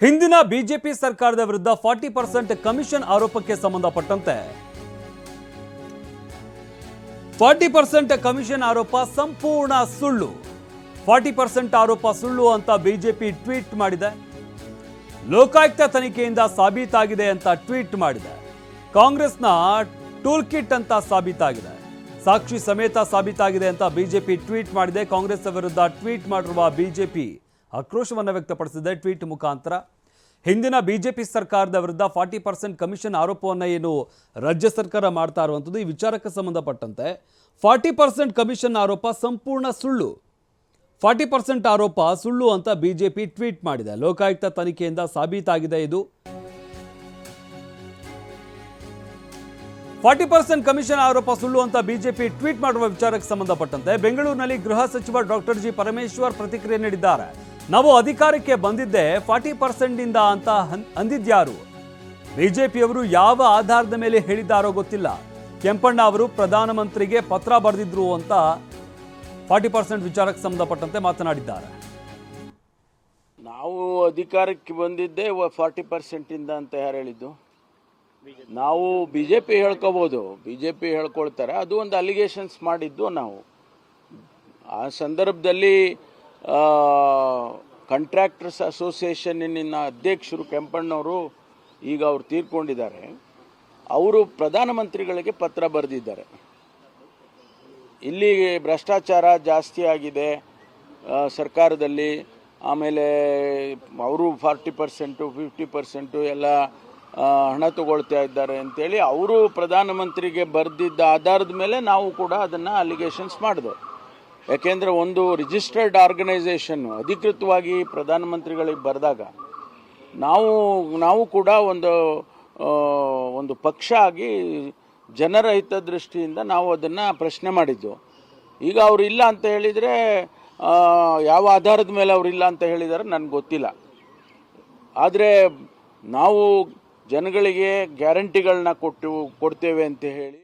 ಹಿಂದಿನ ಬಿಜೆಪಿ ಸರ್ಕಾರದ ವಿರುದ್ಧ 40% ಕಮಿಷನ್ ಆರೋಪಕ್ಕೆ ಸಂಬಂಧಪಟ್ಟಂತೆ 40% ಕಮಿಷನ್ ಆರೋಪ ಸಂಪೂರ್ಣ ಸುಳ್ಳು. 40% ಆರೋಪ ಸುಳ್ಳು ಅಂತ ಬಿಜೆಪಿ ಟ್ವೀಟ್ ಮಾಡಿದೆ. ಲೋಕಾಯುಕ್ತ ತನಿಖೆಯಿಂದ ಸಾಬೀತಾಗಿದೆ ಅಂತ ಟ್ವೀಟ್ ಮಾಡಿದೆ. ಕಾಂಗ್ರೆಸ್ನ ಟೂಲ್ ಕಿಟ್ ಅಂತ ಸಾಬೀತಾಗಿದೆ, ಸಾಕ್ಷಿ ಸಮೇತ ಸಾಬೀತಾಗಿದೆ ಅಂತ ಬಿಜೆಪಿ ಟ್ವೀಟ್ ಮಾಡಿದೆ. ಕಾಂಗ್ರೆಸ್ ವಿರುದ್ಧ ಟ್ವೀಟ್ ಮಾಡಿರುವ ಬಿಜೆಪಿ ಆಕ್ರೋಶವನ್ನು ವ್ಯಕ್ತಪಡಿಸಿದೆ ಟ್ವೀಟ್ ಮುಖಾಂತರ. ಹಿಂದಿನ ಬಿಜೆಪಿ ಸರ್ಕಾರದ ವಿರುದ್ಧ 40% ಕಮಿಷನ್ ಆರೋಪವನ್ನು ಏನು ರಾಜ್ಯ ಸರ್ಕಾರ ಮಾಡ್ತಾ ಇರುವಂಥದ್ದು, ಈ ವಿಚಾರಕ್ಕೆ ಸಂಬಂಧಪಟ್ಟಂತೆ 40% ಕಮಿಷನ್ ಆರೋಪ ಸಂಪೂರ್ಣ ಸುಳ್ಳು, 40% ಆರೋಪ ಸುಳ್ಳು ಅಂತ ಬಿಜೆಪಿ ಟ್ವೀಟ್ ಮಾಡಿದೆ. ಲೋಕಾಯುಕ್ತ ತನಿಖೆಯಿಂದ ಸಾಬೀತಾಗಿದೆ ಇದು. 40% ಕಮಿಷನ್ ಆರೋಪ ಸುಳ್ಳು ಅಂತ ಬಿಜೆಪಿ ಟ್ವೀಟ್ ಮಾಡಿರುವ ವಿಚಾರಕ್ಕೆ ಸಂಬಂಧಪಟ್ಟಂತೆ ಬೆಂಗಳೂರಿನಲ್ಲಿ ಗೃಹ ಸಚಿವ ಡಾಕ್ಟರ್ ಜಿ ಪರಮೇಶ್ವರ್ ಪ್ರತಿಕ್ರಿಯೆ ನೀಡಿದ್ದಾರೆ. ನಾವು ಅಧಿಕಾರಕ್ಕೆ ಬಂದಿದ್ದೆ 40% ಇಂದ ಅಂತ ಅಂದಿದ್ಯಾರು? ಬಿಜೆಪಿಯವರು ಯಾವ ಆಧಾರದ ಮೇಲೆ ಹೇಳಿದ್ದಾರೋ ಗೊತ್ತಿಲ್ಲ. ಕೆಂಪಣ್ಣ ಅವರು ಪ್ರಧಾನಮಂತ್ರಿಗೆ ಪತ್ರ ಬರೆದಿದ್ರು ಅಂತ 40% ವಿಚಾರಕ್ಕೆ ಸಂಬಂಧಪಟ್ಟಂತೆ ಮಾತನಾಡಿದ್ದಾರೆ. ನಾವು ಅಧಿಕಾರಕ್ಕೆ ಬಂದಿದ್ದೆ 40% ಇಂದ ಅಂತ ಯಾರು ಹೇಳಿದ್ದು? ನಾವು ಬಿಜೆಪಿ ಹೇಳ್ಕೋಬಹುದು, ಬಿಜೆಪಿ ಹೇಳ್ಕೊಳ್ತಾರೆ, ಅದು ಒಂದು ಅಲಿಗೇಷನ್ಸ್ ಮಾಡಿದ್ದು ನಾವು. ಆ ಸಂದರ್ಭದಲ್ಲಿ ಕಾಂಟ್ರಾಕ್ಟರ್ಸ್ ಅಸೋಸಿಯೇಷನ್ನಿನ ಅಧ್ಯಕ್ಷರು ಕೆಂಪಣ್ಣವರು, ಈಗ ಅವರು ತೀರ್ಕೊಂಡಿದ್ದಾರೆ, ಅವರು ಪ್ರಧಾನಮಂತ್ರಿಗಳಿಗೆ ಪತ್ರ ಬರೆದಿದ್ದಾರೆ. ಇಲ್ಲಿ ಭ್ರಷ್ಟಾಚಾರ ಜಾಸ್ತಿ ಆಗಿದೆ ಸರ್ಕಾರದಲ್ಲಿ, ಆಮೇಲೆ ಅವರು 40% 50% ಎಲ್ಲ ಹಣ ತಗೊಳ್ತಾ ಇದ್ದಾರೆ ಅಂತೇಳಿ ಅವರು ಪ್ರಧಾನಮಂತ್ರಿಗೆ ಬರೆದಿದ್ದ ಆಧಾರದ ಮೇಲೆ ನಾವು ಕೂಡ ಅದನ್ನು ಅಲಿಗೇಷನ್ಸ್ ಮಾಡಿದೆ. ಯಾಕೆಂದರೆ ಒಂದು ರಿಜಿಸ್ಟರ್ಡ್ ಆರ್ಗನೈಸೇಷನ್ನು ಅಧಿಕೃತವಾಗಿ ಪ್ರಧಾನಮಂತ್ರಿಗಳಿಗೆ ಬರೆದಾಗ ನಾವು ಕೂಡ ಒಂದು ಪಕ್ಷ ಆಗಿ ಜನರ ಹಿತದೃಷ್ಟಿಯಿಂದ ನಾವು ಅದನ್ನು ಪ್ರಶ್ನೆ ಮಾಡಿದ್ದು. ಈಗ ಅವರು ಇಲ್ಲ ಅಂತ ಹೇಳಿದರೆ, ಯಾವ ಆಧಾರದ ಮೇಲೆ ಅವರು ಇಲ್ಲ ಅಂತ ಹೇಳಿದ್ದಾರೆ ನನಗೆ ಗೊತ್ತಿಲ್ಲ. ಆದರೆ ನಾವು ಜನಗಳಿಗೆ ಗ್ಯಾರಂಟಿಗಳನ್ನ ಕೊಡ್ತೇವೆ ಅಂತ ಹೇಳಿ